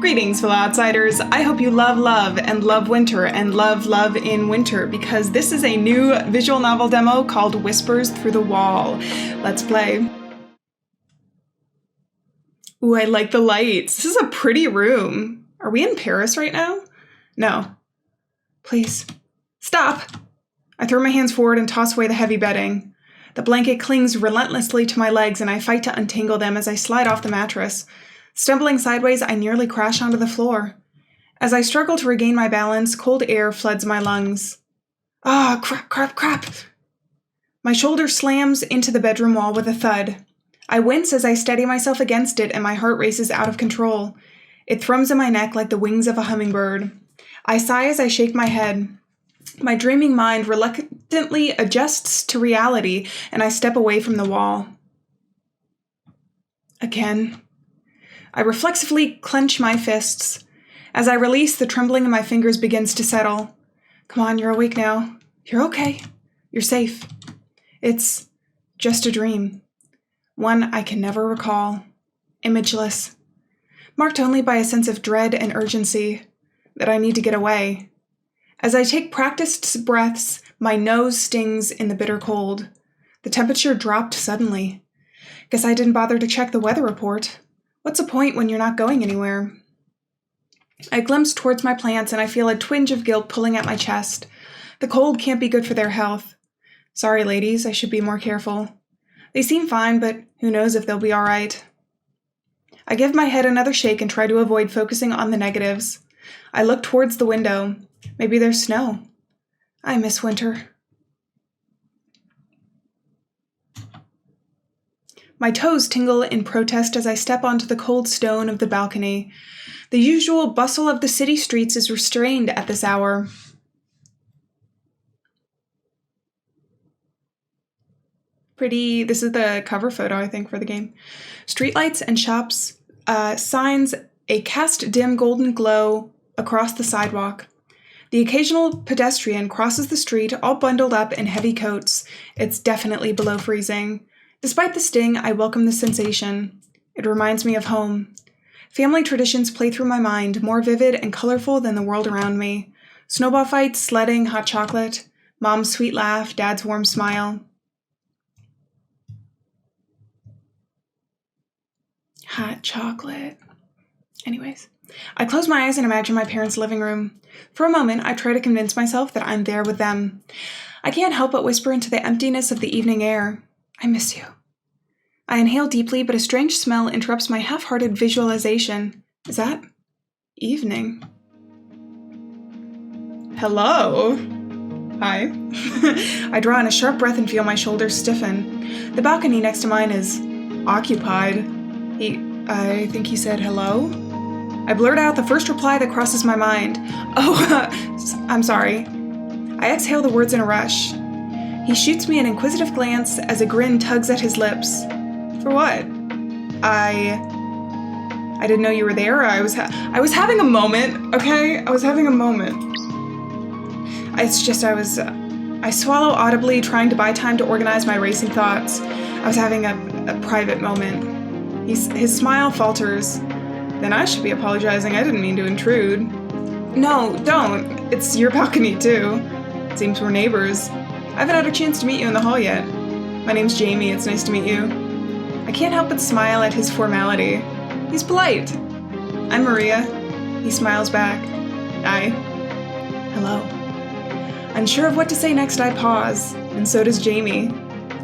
Greetings, fellow outsiders. I hope you love and love winter and love in winter, because this is a new visual novel demo called Whispers Through the Wall. Let's play. Ooh, I like the lights. This is a pretty room. Are we in Paris right now? No. Please. Stop! I throw my hands forward and toss away the heavy bedding. The blanket clings relentlessly to my legs and I fight to untangle them as I slide off the mattress. Stumbling sideways, I nearly crash onto the floor. As I struggle to regain my balance, cold air floods my lungs. Ah, crap. My shoulder slams into the bedroom wall with a thud. I wince as I steady myself against it and my heart races out of control. It thrums in my neck like the wings of a hummingbird. I sigh as I shake my head. My dreaming mind reluctantly adjusts to reality and I step away from the wall. Again. I reflexively clench my fists. As I release, the trembling in my fingers begins to settle. Come on, you're awake now. You're okay. You're safe. It's just a dream. One I can never recall. Imageless. Marked only by a sense of dread and urgency. That I need to get away. As I take practiced breaths, my nose stings in the bitter cold. The temperature dropped suddenly. Guess I didn't bother to check the weather report. What's the point when you're not going anywhere? I glimpse towards my plants and I feel a twinge of guilt pulling at my chest. The cold can't be good for their health. Sorry, ladies, I should be more careful. They seem fine, but who knows if they'll be all right. I give my head another shake and try to avoid focusing on the negatives. I look towards the window. Maybe there's snow. I miss winter. My toes tingle in protest as I step onto the cold stone of the balcony. The usual bustle of the city streets is restrained at this hour. This is the cover photo, I think, for the game. Streetlights and shops, signs, a cast dim golden glow across the sidewalk. The occasional pedestrian crosses the street, all bundled up in heavy coats. It's definitely below freezing. Despite the sting, I welcome the sensation. It reminds me of home. Family traditions play through my mind, more vivid and colorful than the world around me. Snowball fights, sledding, hot chocolate, mom's sweet laugh, dad's warm smile. Hot chocolate. Anyways, I close my eyes and imagine my parents' living room. For a moment, I try to convince myself that I'm there with them. I can't help but whisper into the emptiness of the evening air. I miss you. I inhale deeply, but a strange smell interrupts my half-hearted visualization. Is that evening? Hello? Hi. I draw in a sharp breath and feel my shoulders stiffen. The balcony next to mine is occupied. I think he said hello? I blurt out the first reply that crosses my mind. Oh, I'm sorry. I exhale the words in a rush. He shoots me an inquisitive glance as a grin tugs at his lips. For what? I didn't know you were there. I was having a moment, okay? I was having a moment. It's just I swallow audibly, trying to buy time to organize my racing thoughts. I was having a private moment. His smile falters. Then I should be apologizing. I didn't mean to intrude. No, don't. It's your balcony, too. It seems we're neighbors. I haven't had a chance to meet you in the hall yet. My name's Jamie, it's nice to meet you. I can't help but smile at his formality. He's polite. I'm Maria. He smiles back. Hi. Hello. Unsure of what to say next, I pause, and so does Jamie.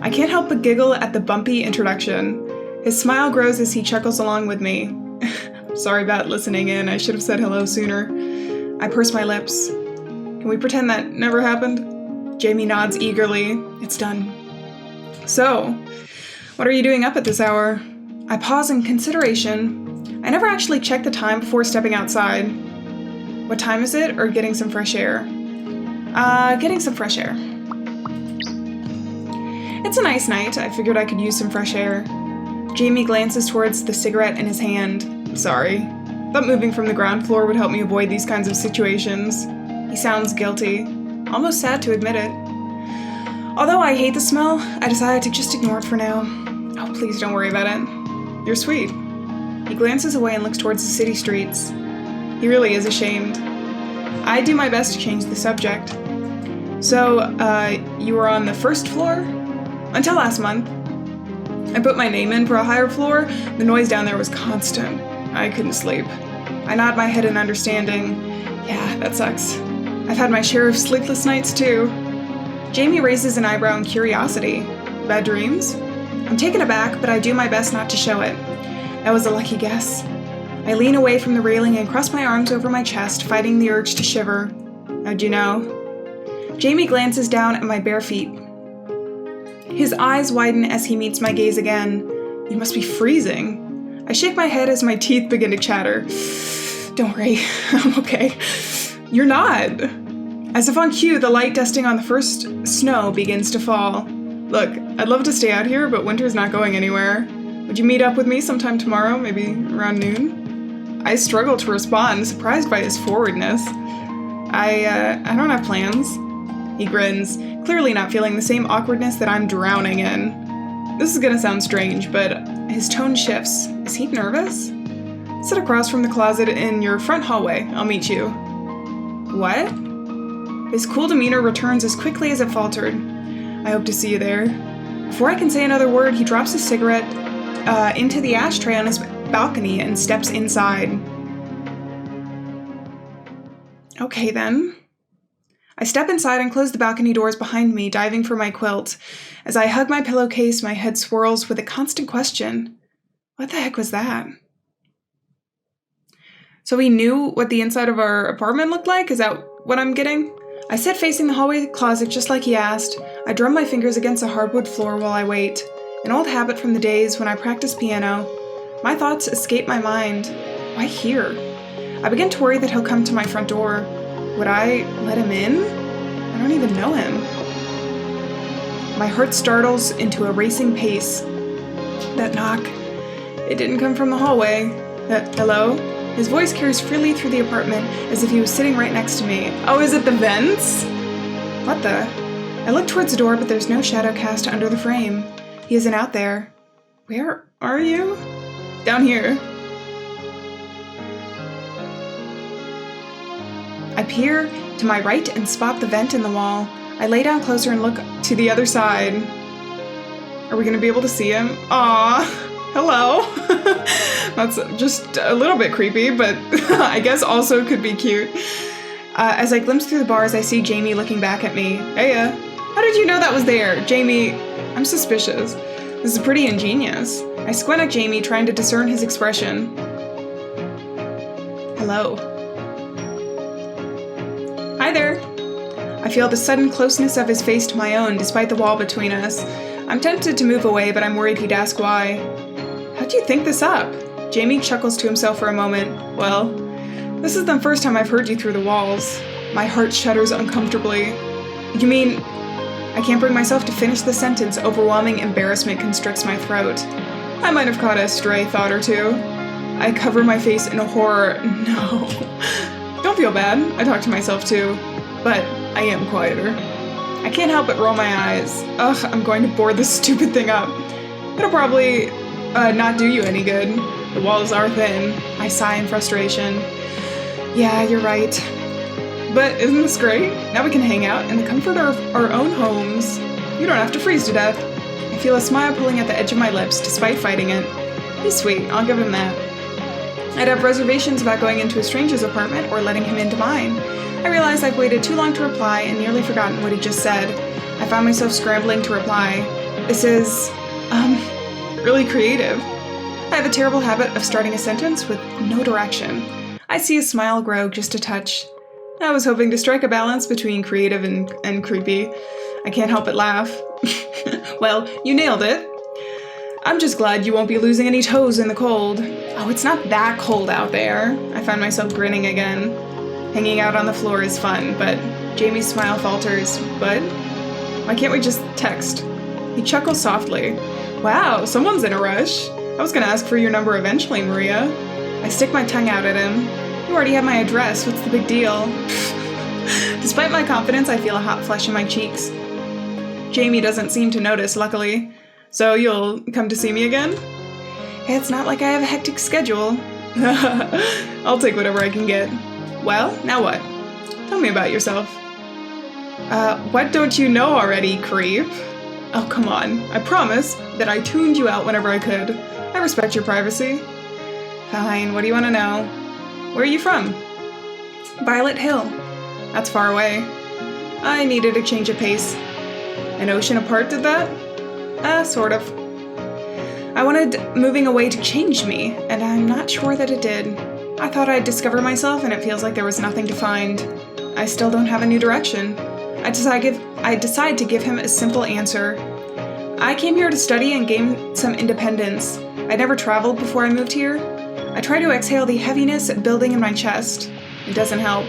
I can't help but giggle at the bumpy introduction. His smile grows as he chuckles along with me. Sorry about listening in, I should have said hello sooner. I purse my lips. Can we pretend that never happened? Jamie nods eagerly. It's done. So, what are you doing up at this hour? I pause in consideration. I never actually check the time before stepping outside. What time is it, or getting some fresh air? Getting some fresh air. It's a nice night. I figured I could use some fresh air. Jamie glances towards the cigarette in his hand. Sorry. Thought moving from the ground floor would help me avoid these kinds of situations. He sounds guilty. Almost sad to admit it. Although I hate the smell, I decided to just ignore it for now. Oh, please don't worry about it. You're sweet. He glances away and looks towards the city streets. He really is ashamed. I do my best to change the subject. So, you were on the first floor? Until last month. I put my name in for a higher floor. The noise down there was constant. I couldn't sleep. I nod my head in understanding. Yeah, that sucks. I've had my share of sleepless nights too. Jamie raises an eyebrow in curiosity. Bad dreams? I'm taken aback, but I do my best not to show it. That was a lucky guess. I lean away from the railing and cross my arms over my chest, fighting the urge to shiver. How'd you know? Jamie glances down at my bare feet. His eyes widen as he meets my gaze again. You must be freezing. I shake my head as my teeth begin to chatter. Don't worry, I'm okay. You're not. As if on cue, the light dusting on the first snow begins to fall. Look, I'd love to stay out here, but winter's not going anywhere. Would you meet up with me sometime tomorrow, maybe around noon? I struggle to respond, surprised by his forwardness. I don't have plans. He grins, clearly not feeling the same awkwardness that I'm drowning in. This is gonna sound strange, but his tone shifts. Is he nervous? Sit across from the closet in your front hallway. I'll meet you. What? His cool demeanor returns as quickly as it faltered. I hope to see you there. Before I can say another word, he drops his cigarette into the ashtray on his balcony and steps inside. Okay then. I step inside and close the balcony doors behind me, diving for my quilt. As I hug my pillowcase, my head swirls with a constant question. What the heck was that? So he knew what the inside of our apartment looked like? Is that what I'm getting? I sit facing the hallway closet just like he asked. I drum my fingers against the hardwood floor while I wait. An old habit from the days when I practiced piano. My thoughts escape my mind. Why here? I begin to worry that he'll come to my front door. Would I let him in? I don't even know him. My heart startles into a racing pace. That knock. It didn't come from the hallway. Hello? His voice carries freely through the apartment as if he was sitting right next to me. Oh, is it the vents? What the? I look towards the door, but there's no shadow cast under the frame. He isn't out there. Where are you? Down here. I peer to my right and spot the vent in the wall. I lay down closer and look to the other side. Are we going to be able to see him? Aww, hello. That's just a little bit creepy, but I guess also could be cute. As I glimpse through the bars, I see Jamie looking back at me. Hey, how did you know that was there? Jamie, I'm suspicious. This is pretty ingenious. I squint at Jamie, trying to discern his expression. Hello. Hi there. I feel the sudden closeness of his face to my own, despite the wall between us. I'm tempted to move away, but I'm worried he'd ask why. How'd you think this up? Jamie chuckles to himself for a moment. Well, this is the first time I've heard you through the walls. My heart shudders uncomfortably. You mean... I can't bring myself to finish the sentence. Overwhelming embarrassment constricts my throat. I might have caught a stray thought or two. I cover my face in horror. No. Don't feel bad. I talk to myself too. But I am quieter. I can't help but roll my eyes. Ugh, I'm going to board this stupid thing up. It'll probably not do you any good. The walls are thin. I sigh in frustration. Yeah, you're right. But isn't this great? Now we can hang out in the comfort of our own homes. You don't have to freeze to death. I feel a smile pulling at the edge of my lips despite fighting it. He's sweet, I'll give him that. I'd have reservations about going into a stranger's apartment or letting him into mine. I realize I've waited too long to reply and nearly forgotten what he just said. I found myself scrambling to reply. This is, really creative. I have a terrible habit of starting a sentence with no direction. I see his smile grow just a touch. I was hoping to strike a balance between creative and creepy. I can't help but laugh. Well, you nailed it. I'm just glad you won't be losing any toes in the cold. Oh, it's not that cold out there. I find myself grinning again. Hanging out on the floor is fun, but Jamie's smile falters. But why can't we just text? He chuckles softly. Wow, someone's in a rush. I was gonna ask for your number eventually, Maria. I stick my tongue out at him. You already have my address, what's the big deal? Despite my confidence, I feel a hot flush in my cheeks. Jamie doesn't seem to notice, luckily. So you'll come to see me again? Hey, it's not like I have a hectic schedule. I'll take whatever I can get. Well, now what? Tell me about yourself. What don't you know already, creep? Oh, come on. I promise that I tuned you out whenever I could. I respect your privacy. Fine, what do you want to know? Where are you from? Violet Hill. That's far away. I needed a change of pace. An ocean apart did that? Sort of. I wanted moving away to change me, and I'm not sure that it did. I thought I'd discover myself, and it feels like there was nothing to find. I still don't have a new direction. I decide to give him a simple answer. I came here to study and gain some independence. I'd never traveled before I moved here. I try to exhale the heaviness building in my chest. It doesn't help.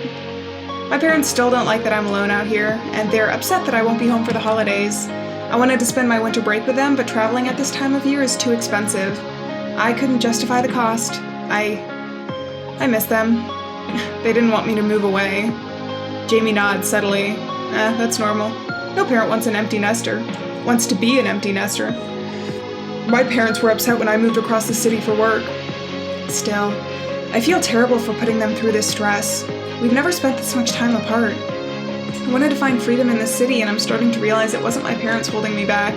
My parents still don't like that I'm alone out here, and they're upset that I won't be home for the holidays. I wanted to spend my winter break with them, but traveling at this time of year is too expensive. I couldn't justify the cost. I miss them. They didn't want me to move away. Jamie nods subtly. That's normal. No parent wants an empty nester. Wants to be an empty nester. My parents were upset when I moved across the city for work. Still, I feel terrible for putting them through this stress. We've never spent this much time apart. I wanted to find freedom in this city, and I'm starting to realize it wasn't my parents holding me back.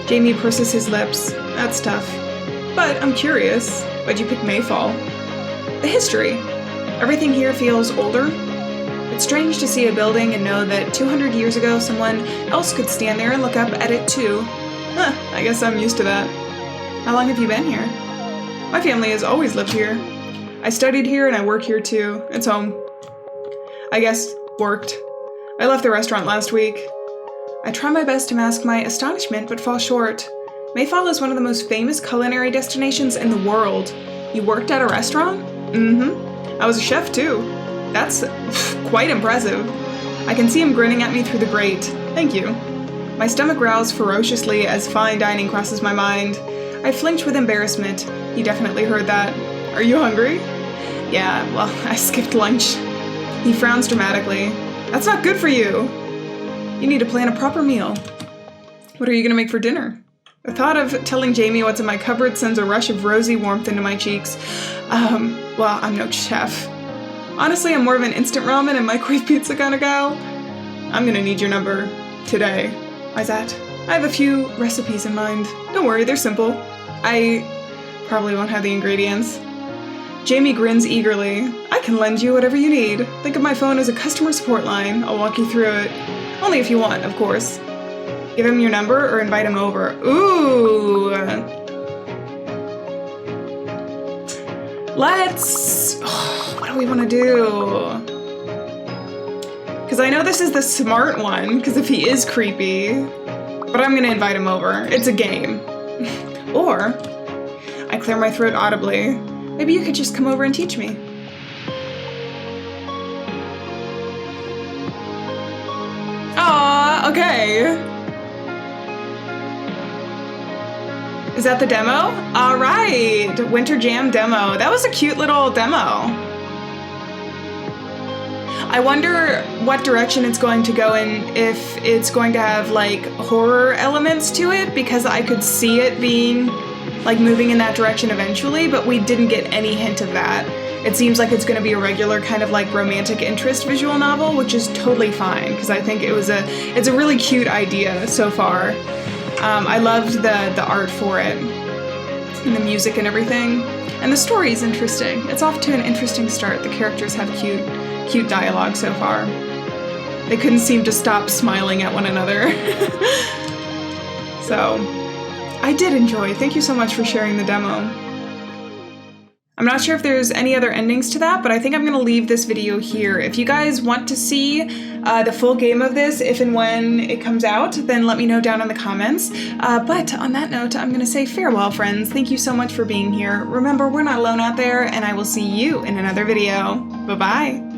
Jamie purses his lips. That's tough. But I'm curious. Why'd you pick Mayfall? The history. Everything here feels older. It's strange to see a building and know that 200 years ago someone else could stand there and look up at it too. I guess I'm used to that. How long have you been here? My family has always lived here. I studied here and I work here too. It's home. I guess, worked. I left the restaurant last week. I try my best to mask my astonishment, but fall short. Mayfall is one of the most famous culinary destinations in the world. You worked at a restaurant? Mm-hmm. I was a chef too. That's quite impressive. I can see him grinning at me through the grate. Thank you. My stomach growls ferociously as fine dining crosses my mind. I flinch with embarrassment. He definitely heard that. Are you hungry? Yeah, well, I skipped lunch. He frowns dramatically. That's not good for you. You need to plan a proper meal. What are you gonna make for dinner? The thought of telling Jamie what's in my cupboard sends a rush of rosy warmth into my cheeks. Well, I'm no chef. Honestly, I'm more of an instant ramen and microwave pizza kind of gal. I'm gonna need your number. Today. Why's that? I have a few recipes in mind. Don't worry, they're simple. I probably won't have the ingredients. Jamie grins eagerly. I can lend you whatever you need. Think of my phone as a customer support line. I'll walk you through it. Only if you want, of course. Give him your number or invite him over. Ooh! Let's... what do we want to do? Because I know this is the smart one, because if he is creepy... But I'm going to invite him over. It's a game. Or... I clear my throat audibly. Maybe you could just come over and teach me. Aww, okay. Is that the demo? All right, Winter Jam demo. That was a cute little demo. I wonder what direction it's going to go in, if it's going to have like horror elements to it, because I could see it being like moving in that direction eventually, but we didn't get any hint of that. It seems like it's going to be a regular kind of like romantic interest visual novel, which is totally fine, because I think it's a really cute idea so far. I loved the art for it, and the music and everything, and the story is interesting. It's off to an interesting start. The characters have cute dialogue so far. They couldn't seem to stop smiling at one another. So, I did enjoy. Thank you so much for sharing the demo. I'm not sure if there's any other endings to that, but I think I'm going to leave this video here. If you guys want to see the full game of this, if and when it comes out, then let me know down in the comments. But on that note, I'm going to say farewell, friends. Thank you so much for being here. Remember, we're not alone out there, and I will see you in another video. Bye-bye.